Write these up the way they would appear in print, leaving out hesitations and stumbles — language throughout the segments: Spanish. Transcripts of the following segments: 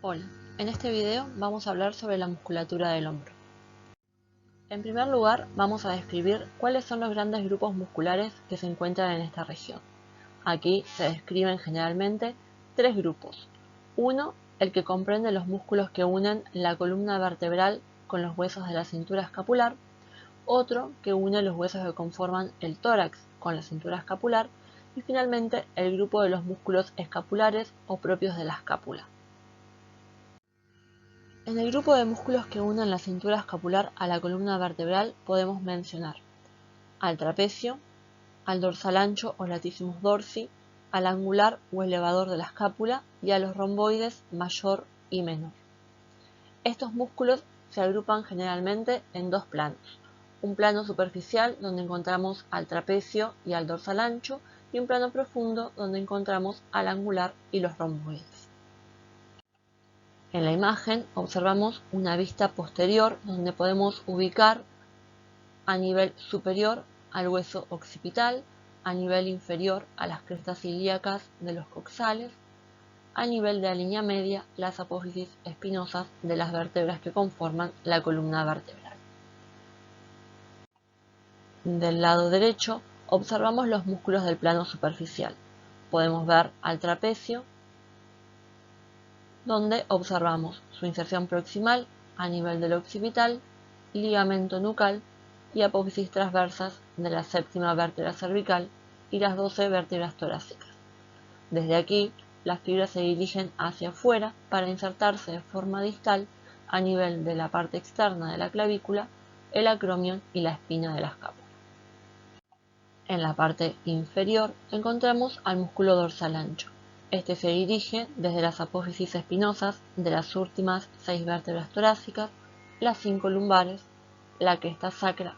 Hola, en este video vamos a hablar sobre la musculatura del hombro. En primer lugar, vamos a describir cuáles son los grandes grupos musculares que se encuentran en esta región. Aquí se describen generalmente tres grupos. Uno, el que comprende los músculos que unen la columna vertebral con los huesos de la cintura escapular. Otro, que une los huesos que conforman el tórax con la cintura escapular. Y finalmente, el grupo de los músculos escapulares o propios de la escápula. En el grupo de músculos que unen la cintura escapular a la columna vertebral podemos mencionar al trapecio, al dorsal ancho o latissimus dorsi, al angular o elevador de la escápula y a los romboides mayor y menor. Estos músculos se agrupan generalmente en dos planos, un plano superficial donde encontramos al trapecio y al dorsal ancho y un plano profundo donde encontramos al angular y los romboides. En la imagen observamos una vista posterior donde podemos ubicar a nivel superior al hueso occipital, a nivel inferior a las crestas ilíacas de los coxales, a nivel de la línea media las apófisis espinosas de las vértebras que conforman la columna vertebral. Del lado derecho observamos los músculos del plano superficial. Podemos ver al trapecio, donde observamos su inserción proximal a nivel del occipital, ligamento nucal y apófisis transversas de la séptima vértebra cervical y las 12 vértebras torácicas. Desde aquí, las fibras se dirigen hacia afuera para insertarse de forma distal a nivel de la parte externa de la clavícula, el acromion y la espina de la escápula. En la parte inferior encontramos al músculo dorsal ancho. Este se dirige desde las apófisis espinosas de las últimas 6 vértebras torácicas, las 5 lumbares, la cresta sacra,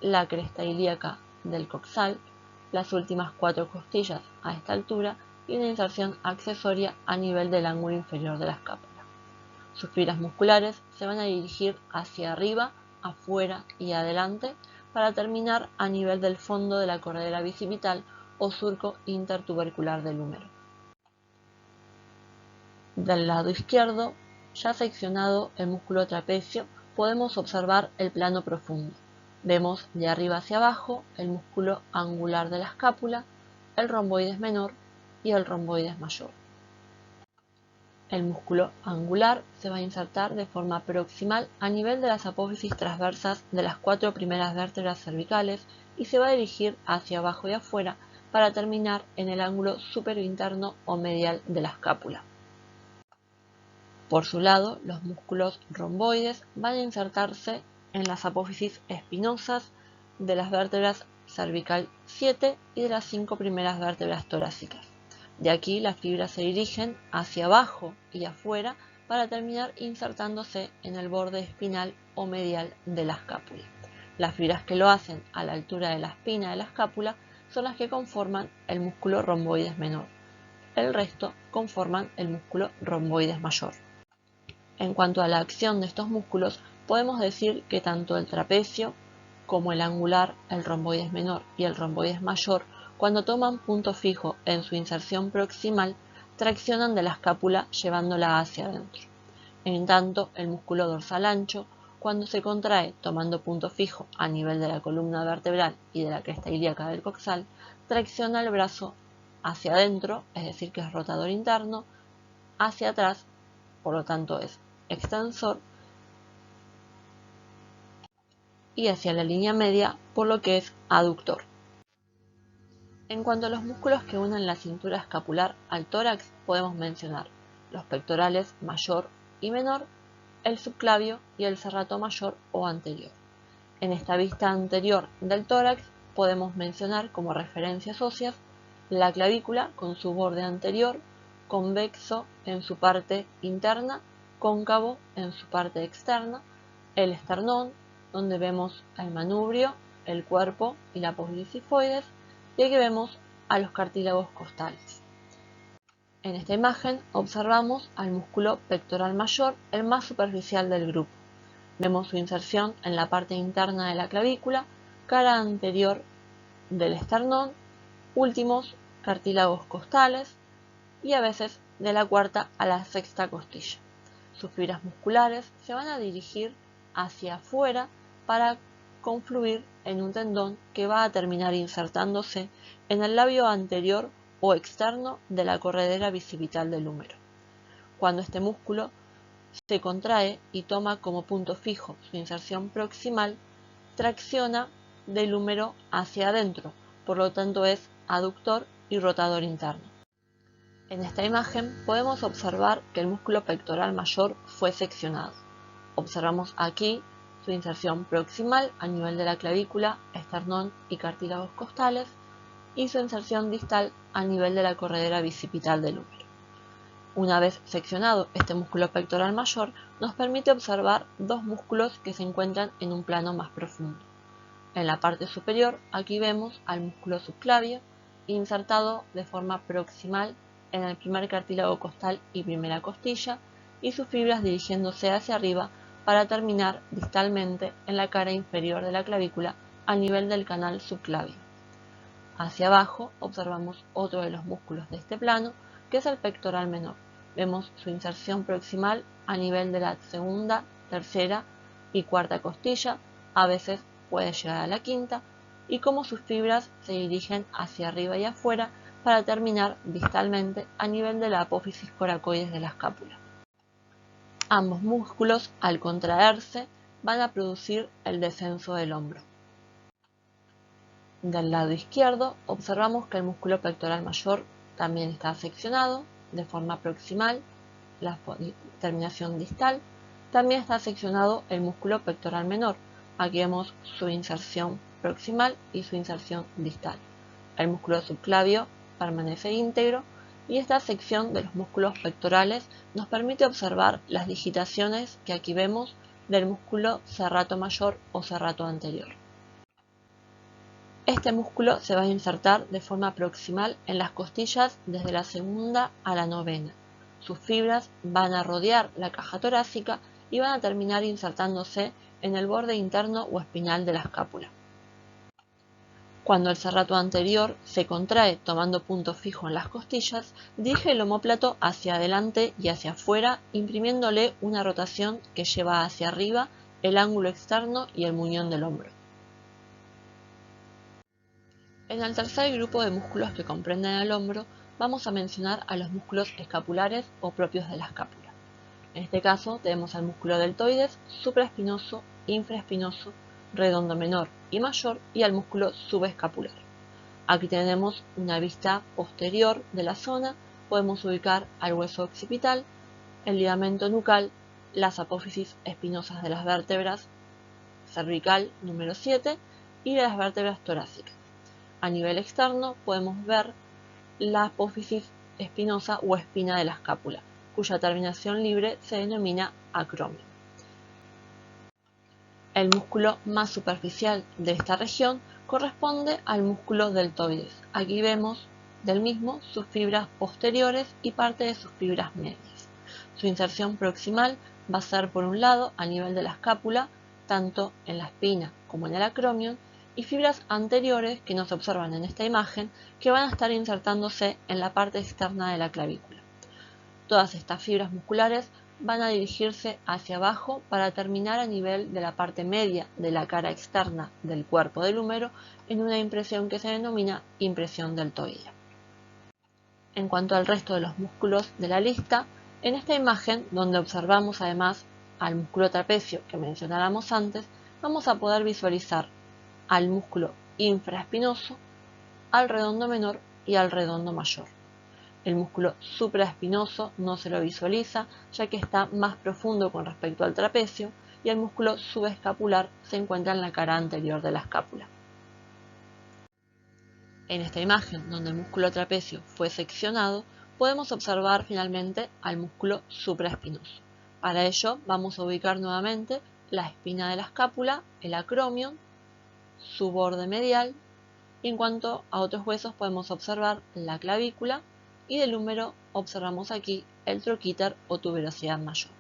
la cresta ilíaca del coxal, las últimas 4 costillas a esta altura y una inserción accesoria a nivel del ángulo inferior de la escápula. Sus fibras musculares se van a dirigir hacia arriba, afuera y adelante para terminar a nivel del fondo de la corredera bicipital o surco intertubercular del húmero. Del lado izquierdo, ya seccionado el músculo trapecio, podemos observar el plano profundo. Vemos de arriba hacia abajo el músculo angular de la escápula, el romboides menor y el romboides mayor. El músculo angular se va a insertar de forma proximal a nivel de las apófisis transversas de las 4 primeras vértebras cervicales y se va a dirigir hacia abajo y afuera para terminar en el ángulo superinterno o medial de la escápula. Por su lado, los músculos romboides van a insertarse en las apófisis espinosas de las vértebras cervical 7 y de las 5 primeras vértebras torácicas. De aquí las fibras se dirigen hacia abajo y afuera para terminar insertándose en el borde espinal o medial de la escápula. Las fibras que lo hacen a la altura de la espina de la escápula son las que conforman el músculo romboides menor. El resto conforman el músculo romboides mayor. En cuanto a la acción de estos músculos, podemos decir que tanto el trapecio como el angular, el romboides menor y el romboides mayor, cuando toman punto fijo en su inserción proximal, traccionan de la escápula llevándola hacia adentro. En tanto, el músculo dorsal ancho, cuando se contrae tomando punto fijo a nivel de la columna vertebral y de la cresta ilíaca del coxal, tracciona el brazo hacia adentro, es decir, que es rotador interno, hacia atrás, por lo tanto es extensor, y hacia la línea media, por lo que es aductor. En cuanto a los músculos que unen la cintura escapular al tórax, podemos mencionar los pectorales mayor y menor, el subclavio y el serrato mayor o anterior. En esta vista anterior del tórax podemos mencionar como referencias óseas la clavícula con su borde anterior, convexo en su parte interna, cóncavo en su parte externa, el esternón, donde vemos el manubrio, el cuerpo y la apófisis sifoides, y aquí vemos a los cartílagos costales. En esta imagen observamos al músculo pectoral mayor, el más superficial del grupo. Vemos su inserción en la parte interna de la clavícula, cara anterior del esternón, últimos cartílagos costales y a veces de la cuarta a la sexta costilla. sus fibras musculares se van a dirigir hacia afuera para confluir en un tendón que va a terminar insertándose en el labio anterior o externo de la corredera bicipital del húmero. Cuando este músculo se contrae y toma como punto fijo su inserción proximal, tracciona del húmero hacia adentro, por lo tanto es aductor y rotador interno. En esta imagen podemos observar que el músculo pectoral mayor fue seccionado. Observamos aquí su inserción proximal a nivel de la clavícula, esternón y cartílagos costales y su inserción distal a nivel de la corredera bicipital del húmero. Una vez seccionado este músculo pectoral mayor, nos permite observar dos músculos que se encuentran en un plano más profundo. En la parte superior, aquí vemos al músculo subclavio insertado de forma proximal en el primer cartílago costal y primera costilla y sus fibras dirigiéndose hacia arriba para terminar distalmente en la cara inferior de la clavícula a nivel del canal subclavio. Hacia abajo observamos otro de los músculos de este plano, que es el pectoral menor. Vemos su inserción proximal a nivel de la segunda, tercera y cuarta costilla, a veces puede llegar a la quinta, y cómo sus fibras se dirigen hacia arriba y afuera para terminar distalmente a nivel de la apófisis coracoides de la escápula. Ambos músculos, al contraerse, van a producir el descenso del hombro. Del lado izquierdo observamos que el músculo pectoral mayor también está seccionado de forma proximal, la terminación distal. También está seccionado el músculo pectoral menor. Aquí vemos su inserción proximal y su inserción distal. El músculo subclavio permanece íntegro y esta sección de los músculos pectorales nos permite observar las digitaciones que aquí vemos del músculo serrato mayor o serrato anterior. Este músculo se va a insertar de forma proximal en las costillas desde la segunda a la novena. Sus fibras van a rodear la caja torácica y van a terminar insertándose en el borde interno o espinal de la escápula. Cuando el serrato anterior se contrae tomando punto fijo en las costillas, dirige el omóplato hacia adelante y hacia afuera, imprimiéndole una rotación que lleva hacia arriba el ángulo externo y el muñón del hombro. En el tercer grupo de músculos que comprenden el hombro, vamos a mencionar a los músculos escapulares o propios de la escápula. En este caso tenemos al músculo deltoides, supraespinoso, infraespinoso, redondo menor y mayor y al músculo subescapular. Aquí tenemos una vista posterior de la zona, podemos ubicar al hueso occipital, el ligamento nucal, las apófisis espinosas de las vértebras cervical número 7 y de las vértebras torácicas. A nivel externo podemos ver la apófisis espinosa o espina de la escápula, cuya terminación libre se denomina acromio. El músculo más superficial de esta región corresponde al músculo deltoides. Aquí vemos del mismo sus fibras posteriores y parte de sus fibras medias. Su inserción proximal va a ser por un lado a nivel de la escápula, tanto en la espina como en el acromion, y fibras anteriores que nos observan en esta imagen que van a estar insertándose en la parte externa de la clavícula. Todas estas fibras musculares van a dirigirse hacia abajo para terminar a nivel de la parte media de la cara externa del cuerpo del húmero en una impresión que se denomina impresión deltoidea. En cuanto al resto de los músculos de la lista, en esta imagen, donde observamos además al músculo trapecio que mencionáramos antes, vamos a poder visualizar al músculo infraespinoso, al redondo menor y al redondo mayor. El músculo supraespinoso no se lo visualiza, ya que está más profundo con respecto al trapecio, y el músculo subescapular se encuentra en la cara anterior de la escápula. En esta imagen, donde el músculo trapecio fue seccionado, podemos observar finalmente al músculo supraespinoso. Para ello, vamos a ubicar nuevamente la espina de la escápula, el acromion, su borde medial, y en cuanto a otros huesos podemos observar la clavícula, y del húmero observamos aquí el troquíter o tuberosidad mayor.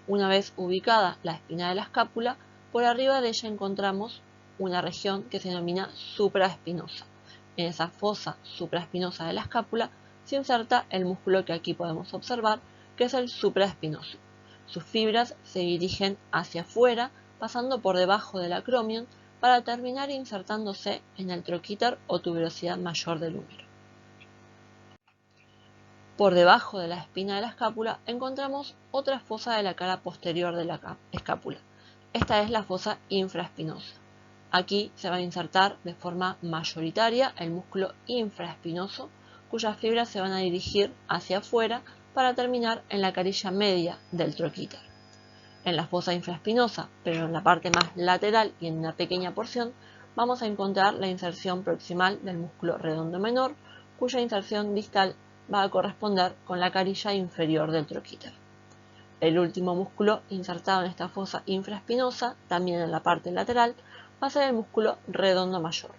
Una vez ubicada la espina de la escápula, por arriba de ella encontramos una región que se denomina supraespinosa. En esa fosa supraespinosa de la escápula se inserta el músculo que aquí podemos observar, que es el supraespinoso. Sus fibras se dirigen hacia afuera, pasando por debajo del acromion, para terminar insertándose en el troquíter o tuberosidad mayor del húmero. Por debajo de la espina de la escápula encontramos otra fosa de la cara posterior de la escápula. Esta es la fosa infraespinosa. Aquí se va a insertar de forma mayoritaria el músculo infraespinoso, cuyas fibras se van a dirigir hacia afuera para terminar en la carilla media del troquíter. En la fosa infraespinosa, pero en la parte más lateral y en una pequeña porción, vamos a encontrar la inserción proximal del músculo redondo menor, cuya inserción distal va a corresponder con la carilla inferior del troquíter. El último músculo insertado en esta fosa infraespinosa, también en la parte lateral, va a ser el músculo redondo mayor.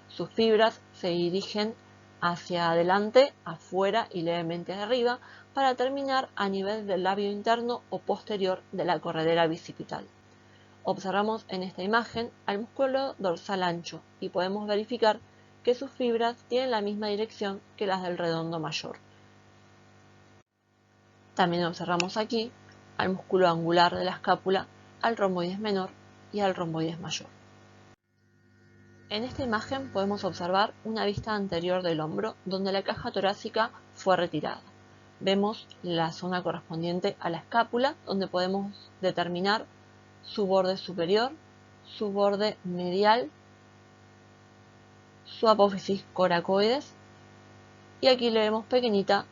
Sus fibras se dirigen hacia adelante, afuera y levemente hacia arriba, para terminar a nivel del labio interno o posterior de la corredera bicipital. Observamos en esta imagen al músculo dorsal ancho y podemos verificar que sus fibras tienen la misma dirección que las del redondo mayor. También observamos aquí al músculo angular de la escápula, al romboides menor y al romboides mayor. En esta imagen podemos observar una vista anterior del hombro donde la caja torácica fue retirada. Vemos la zona correspondiente a la escápula donde podemos determinar su borde superior, su borde medial, su apófisis coracoides y aquí le vemos pequeñita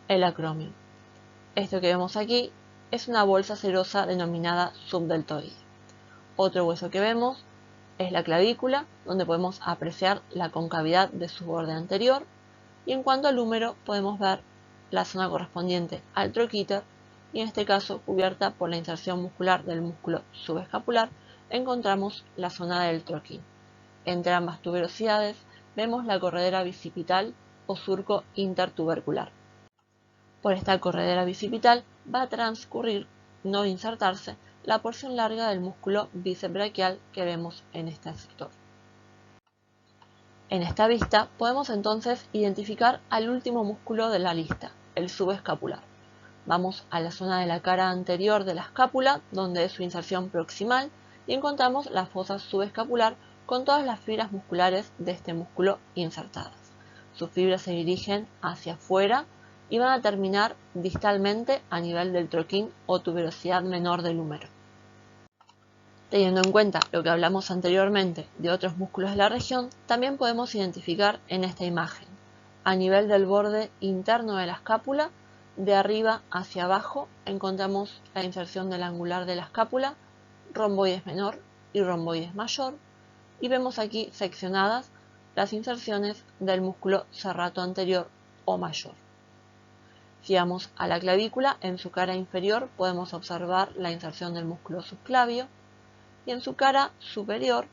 el acromion. Esto que vemos aquí es una bolsa serosa denominada subdeltoide. Otro hueso que vemos es la clavícula, donde podemos apreciar la concavidad de su borde anterior, y en cuanto al húmero podemos ver la zona correspondiente al troquíter, y en este caso cubierta por la inserción muscular del músculo subescapular, encontramos la zona del troquín. Entre ambas tuberosidades vemos la corredera bicipital o surco intertubercular. Por esta corredera bicipital va a transcurrir, no insertarse, la porción larga del músculo bíceps braquial que vemos en este sector. En esta vista podemos entonces identificar al último músculo de la lista, el subescapular. Vamos a la zona de la cara anterior de la escápula, donde es su inserción proximal, y encontramos la fosa subescapular con todas las fibras musculares de este músculo insertadas. Sus fibras se dirigen hacia afuera y van a terminar distalmente a nivel del troquín o tuberosidad menor del húmero. Teniendo en cuenta lo que hablamos anteriormente de otros músculos de la región, también podemos identificar en esta imagen, a nivel del borde interno de la escápula, de arriba hacia abajo, encontramos la inserción del angular de la escápula, romboides menor y romboides mayor, y vemos aquí seccionadas las inserciones del músculo serrato anterior o mayor. Si vamos a la clavícula, en su cara inferior podemos observar la inserción del músculo subclavio, y en su cara superior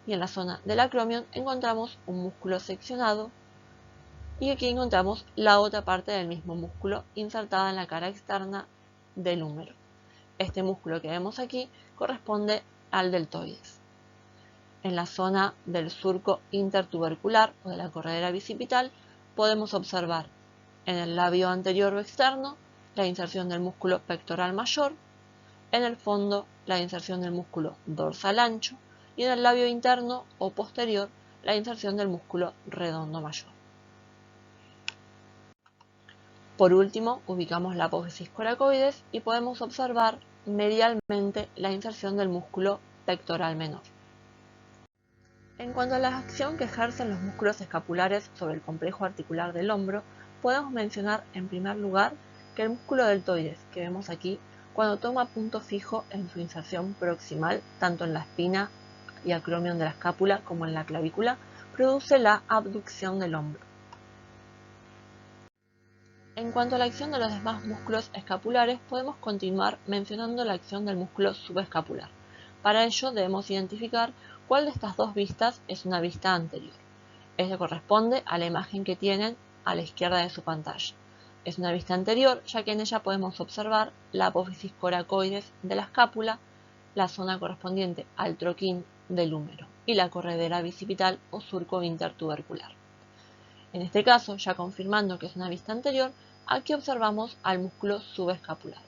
y en la zona del acromion encontramos un músculo seccionado, y aquí encontramos la otra parte del mismo músculo insertada en la cara externa del húmero. Este músculo que vemos aquí corresponde al deltoides. En la zona del surco intertubercular o de la corredera bicipital podemos observar en el labio anterior o externo la inserción del músculo pectoral mayor, en el fondo la inserción del músculo dorsal ancho y en el labio interno o posterior la inserción del músculo redondo mayor. Por último, ubicamos la apófisis coracoides y podemos observar medialmente la inserción del músculo pectoral menor. En cuanto a la acción que ejercen los músculos escapulares sobre el complejo articular del hombro, podemos mencionar en primer lugar que el músculo deltoides que vemos aquí, cuando toma punto fijo en su inserción proximal, tanto en la espina y acromion de la escápula como en la clavícula, produce la abducción del hombro. En cuanto a la acción de los demás músculos escapulares, podemos continuar mencionando la acción del músculo subescapular. Para ello debemos identificar cuál de estas dos vistas es una vista anterior. Esto corresponde a la imagen que tienen a la izquierda de su pantalla. Es una vista anterior, ya que en ella podemos observar la apófisis coracoides de la escápula, la zona correspondiente al troquín del húmero y la corredera bicipital o surco intertubercular. En este caso, ya confirmando que es una vista anterior, aquí observamos al músculo subescapular.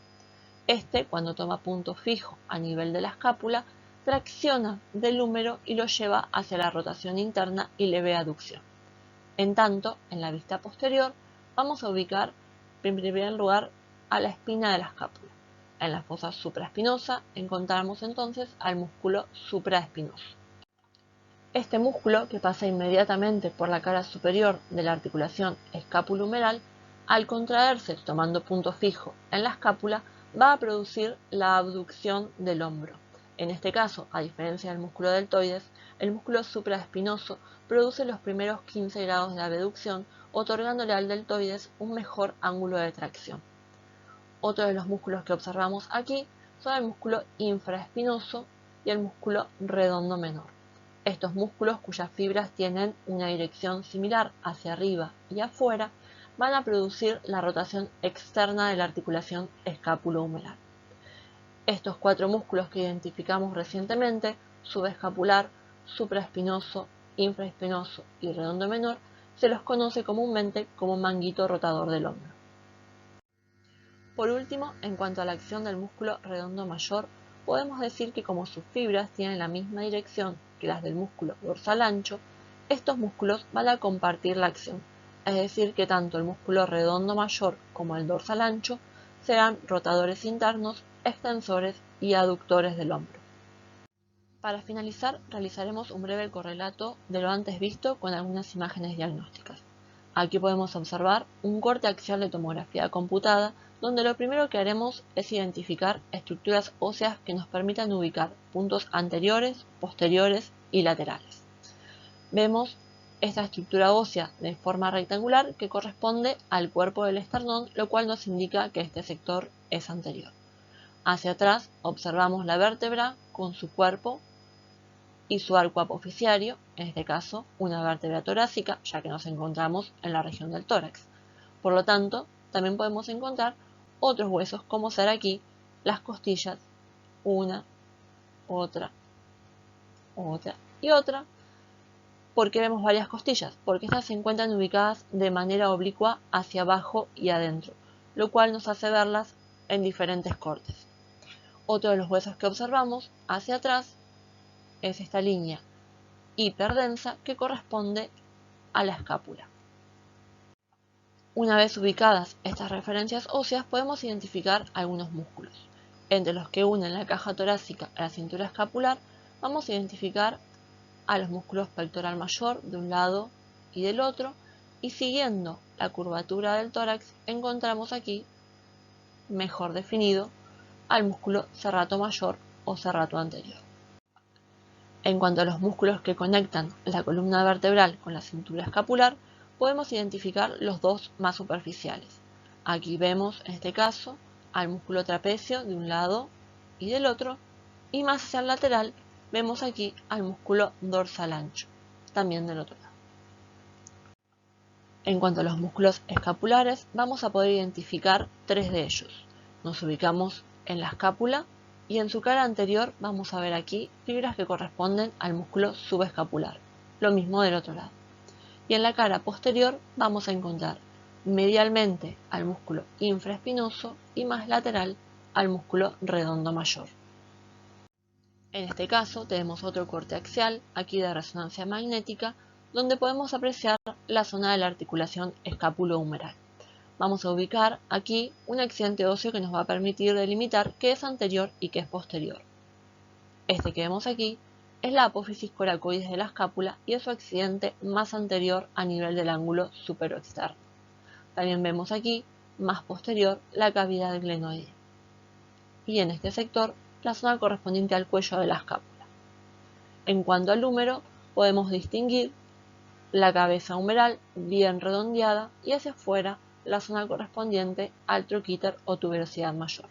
Cuando toma punto fijo a nivel de la escápula, tracciona del húmero y lo lleva hacia la rotación interna y leve aducción. En tanto, en la vista posterior, vamos a ubicar en primer lugar a la espina de la escápula. En la fosa supraespinosa encontramos entonces al músculo supraespinoso. Este músculo, que pasa inmediatamente por la cara superior de la articulación escápulo-humeral, al contraerse tomando punto fijo en la escápula, va a producir la abducción del hombro. En este caso, a diferencia del músculo deltoides, el músculo supraespinoso produce los primeros 15 grados de abducción, otorgándole al deltoides un mejor ángulo de tracción. Otro de los músculos que observamos aquí son el músculo infraespinoso y el músculo redondo menor. Estos músculos, cuyas fibras tienen una dirección similar hacia arriba y afuera, van a producir la rotación externa de la articulación escápulo-humeral. Estos 4 músculos que identificamos recientemente, subescapular, supraespinoso, infraespinoso y redondo menor, se los conoce comúnmente como manguito rotador del hombro. Por último, en cuanto a la acción del músculo redondo mayor, podemos decir que como sus fibras tienen la misma dirección que las del músculo dorsal ancho, estos músculos van a compartir la acción, es decir que tanto el músculo redondo mayor como el dorsal ancho serán rotadores internos, extensores y aductores del hombro. Para finalizar, realizaremos un breve correlato de lo antes visto con algunas imágenes diagnósticas. Aquí podemos observar un corte axial de tomografía computada, donde lo primero que haremos es identificar estructuras óseas que nos permitan ubicar puntos anteriores, posteriores y laterales. Vemos esta estructura ósea de forma rectangular que corresponde al cuerpo del esternón, lo cual nos indica que este sector es anterior. Hacia atrás observamos la vértebra con su cuerpo y su arco apoficiario, en este caso una vértebra torácica, ya que nos encontramos en la región del tórax. Por lo tanto, también podemos encontrar otros huesos, como ser aquí las costillas, una, otra y otra. ¿Por qué vemos varias costillas? Porque estas se encuentran ubicadas de manera oblicua hacia abajo y adentro, lo cual nos hace verlas en diferentes cortes. Otro de los huesos que observamos hacia atrás es esta línea hiperdensa que corresponde a la escápula. Una vez ubicadas estas referencias óseas, podemos identificar algunos músculos. Entre los que unen la caja torácica a la cintura escapular, vamos a identificar a los músculos pectoral mayor de un lado y del otro, y siguiendo la curvatura del tórax encontramos aquí, mejor definido, al músculo serrato mayor o serrato anterior. En cuanto a los músculos que conectan la columna vertebral con la cintura escapular, podemos identificar los dos más superficiales. Aquí vemos, en este caso, al músculo trapecio de un lado y del otro, y más hacia el lateral vemos aquí al músculo dorsal ancho, también del otro lado. En cuanto a los músculos escapulares, vamos a poder identificar 3 de ellos. Nos ubicamos en la escápula y en su cara anterior vamos a ver aquí fibras que corresponden al músculo subescapular, lo mismo del otro lado. Y en la cara posterior vamos a encontrar medialmente al músculo infraespinoso y más lateral al músculo redondo mayor. En este caso tenemos otro corte axial, aquí de resonancia magnética, donde podemos apreciar la zona de la articulación escápulo-humeral. Vamos a ubicar aquí un accidente óseo que nos va a permitir delimitar qué es anterior y qué es posterior. Este que vemos aquí es la apófisis coracoides de la escápula y es su accidente más anterior a nivel del ángulo superoexterno. También vemos aquí, más posterior, la cavidad glenoidea. Y en este sector, la zona correspondiente al cuello de la escápula. En cuanto al húmero, podemos distinguir la cabeza humeral bien redondeada y hacia afuera la zona correspondiente al troquíter o tuberosidad mayor.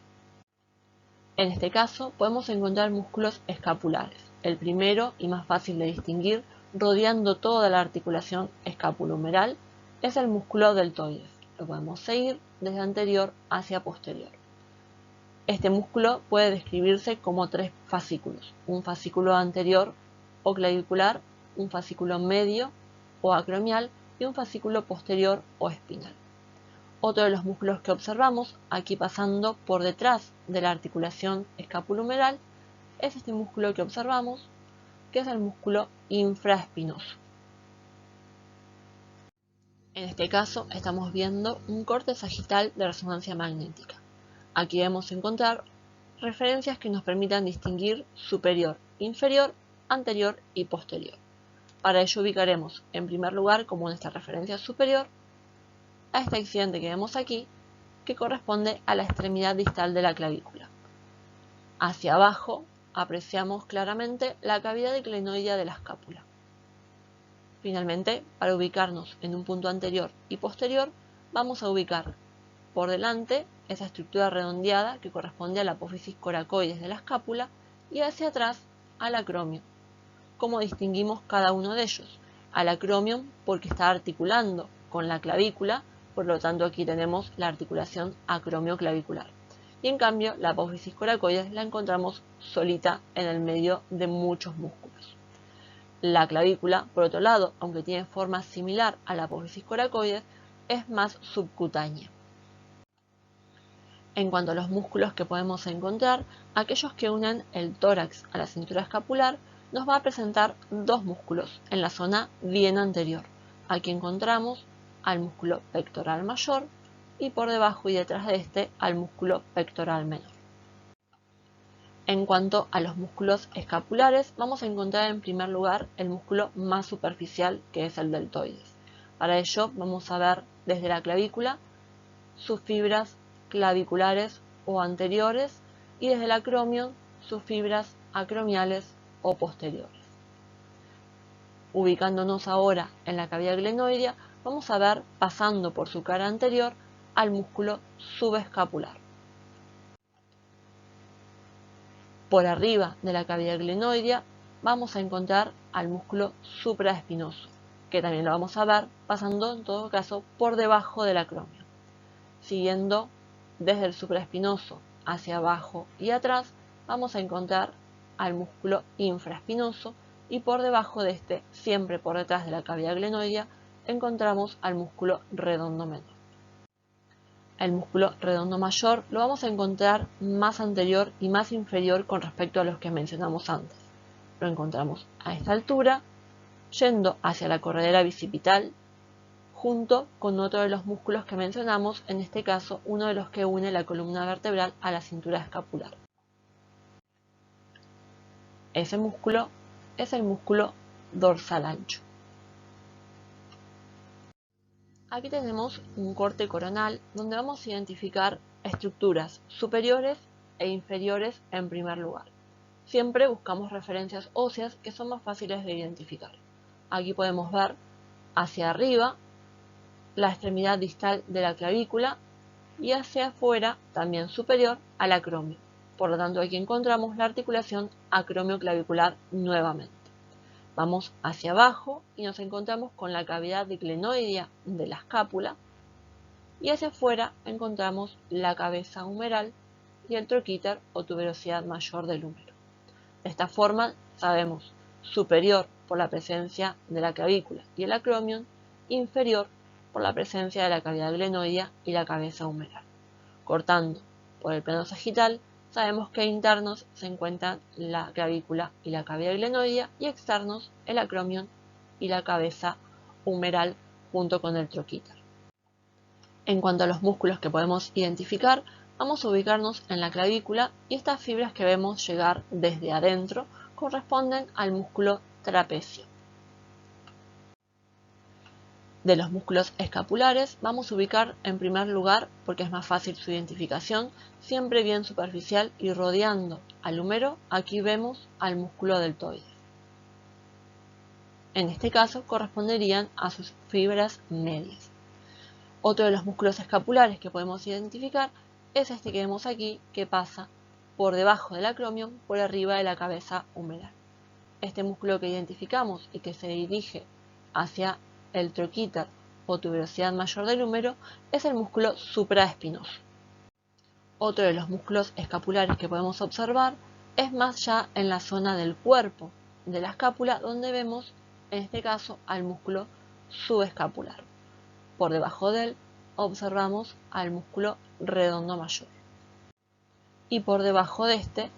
En este caso podemos encontrar músculos escapulares, el primero y más fácil de distinguir rodeando toda la articulación escapulohumeral es el músculo deltoides, lo podemos seguir desde anterior hacia posterior. Este músculo puede describirse como 3 fascículos, un fascículo anterior o clavicular, un fascículo medio o acromial y un fascículo posterior o espinal. Otro de los músculos que observamos, aquí pasando por detrás de la articulación escapulohumeral, es este músculo que observamos, que es el músculo infraespinoso. En este caso estamos viendo un corte sagital de resonancia magnética. Aquí debemos encontrar referencias que nos permitan distinguir superior, inferior, anterior y posterior. Para ello ubicaremos en primer lugar como nuestra referencia superior a este accidente que vemos aquí, que corresponde a la extremidad distal de la clavícula. Hacia abajo apreciamos claramente la cavidad glenoidea de la escápula. Finalmente, para ubicarnos en un punto anterior y posterior, vamos a ubicar por delante esa estructura redondeada que corresponde a la apófisis coracoides de la escápula y hacia atrás al acromio. ¿Cómo distinguimos cada uno de ellos? Al acromio porque está articulando con la clavícula, por lo tanto aquí tenemos la articulación acromioclavicular. Y en cambio la apófisis coracoides la encontramos solita en el medio de muchos músculos. La clavícula, por otro lado, aunque tiene forma similar a la apófisis coracoides, es más subcutánea. En cuanto a los músculos que podemos encontrar, aquellos que unen el tórax a la cintura escapular, nos va a presentar dos músculos en la zona bien anterior. Aquí encontramos al músculo pectoral mayor y por debajo y detrás de este al músculo pectoral menor. En cuanto a los músculos escapulares, vamos a encontrar en primer lugar el músculo más superficial, que es el deltoides. Para ello vamos a ver desde la clavícula sus fibras claviculares o anteriores y desde el acromio sus fibras acromiales o posteriores. Ubicándonos ahora en la cavidad glenoidea, vamos a ver pasando por su cara anterior al músculo subescapular. Por arriba de la cavidad glenoidea vamos a encontrar al músculo supraespinoso, que también lo vamos a ver pasando en todo caso por debajo del acromio. Siguiendo desde el supraespinoso hacia abajo y atrás, vamos a encontrar al músculo infraespinoso y por debajo de este, siempre por detrás de la cavidad glenoidea, encontramos al músculo redondo menor. El músculo redondo mayor lo vamos a encontrar más anterior y más inferior con respecto a los que mencionamos antes. Lo encontramos a esta altura, yendo hacia la corredera bicipital, junto con otro de los músculos que mencionamos, en este caso uno de los que une la columna vertebral a la cintura escapular. Ese músculo es el músculo dorsal ancho. Aquí tenemos un corte coronal donde vamos a identificar estructuras superiores e inferiores en primer lugar. Siempre buscamos referencias óseas que son más fáciles de identificar. Aquí podemos ver hacia arriba la extremidad distal de la clavícula y hacia afuera, también superior, al acromio. Por lo tanto, aquí encontramos la articulación acromioclavicular nuevamente. Vamos hacia abajo y nos encontramos con la cavidad glenoidea de la escápula y hacia afuera encontramos la cabeza humeral y el troquíter o tuberosidad mayor del húmero. De esta forma sabemos superior por la presencia de la clavícula y el acromio, inferior por la presencia de la cavidad glenoidea y la cabeza humeral. Cortando por el plano sagital, sabemos que internos se encuentran la clavícula y la cavidad glenoidea y externos el acromio y la cabeza humeral junto con el troquíter. En cuanto a los músculos que podemos identificar, vamos a ubicarnos en la clavícula y estas fibras que vemos llegar desde adentro corresponden al músculo trapecio. De los músculos escapulares vamos a ubicar en primer lugar, porque es más fácil su identificación, siempre bien superficial y rodeando al húmero, aquí vemos al músculo deltoides. En este caso corresponderían a sus fibras medias. Otro de los músculos escapulares que podemos identificar es este que vemos aquí, que pasa por debajo del acromio, por arriba de la cabeza humeral. Este músculo que identificamos y que se dirige hacia el troquíter o tuberosidad mayor del húmero es el músculo supraespinoso. Otro de los músculos escapulares que podemos observar es más ya en la zona del cuerpo de la escápula, donde vemos en este caso al músculo subescapular. Por debajo de él observamos al músculo redondo mayor. Y por debajo de este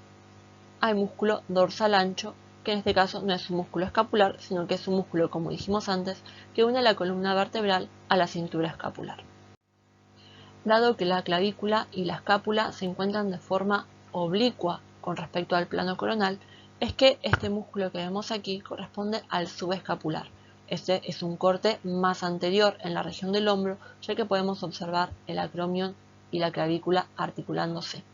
al músculo dorsal ancho, que en este caso no es un músculo escapular, sino que es un músculo, como dijimos antes, que une la columna vertebral a la cintura escapular. Dado que la clavícula y la escápula se encuentran de forma oblicua con respecto al plano coronal, es que este músculo que vemos aquí corresponde al subescapular. Este es un corte más anterior en la región del hombro, ya que podemos observar el acromion y la clavícula articulándose.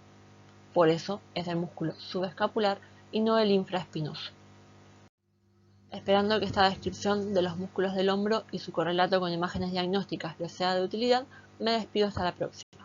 Por eso es el músculo subescapular y no el infraespinoso. Esperando que esta descripción de los músculos del hombro y su correlato con imágenes diagnósticas les sea de utilidad, me despido hasta la próxima.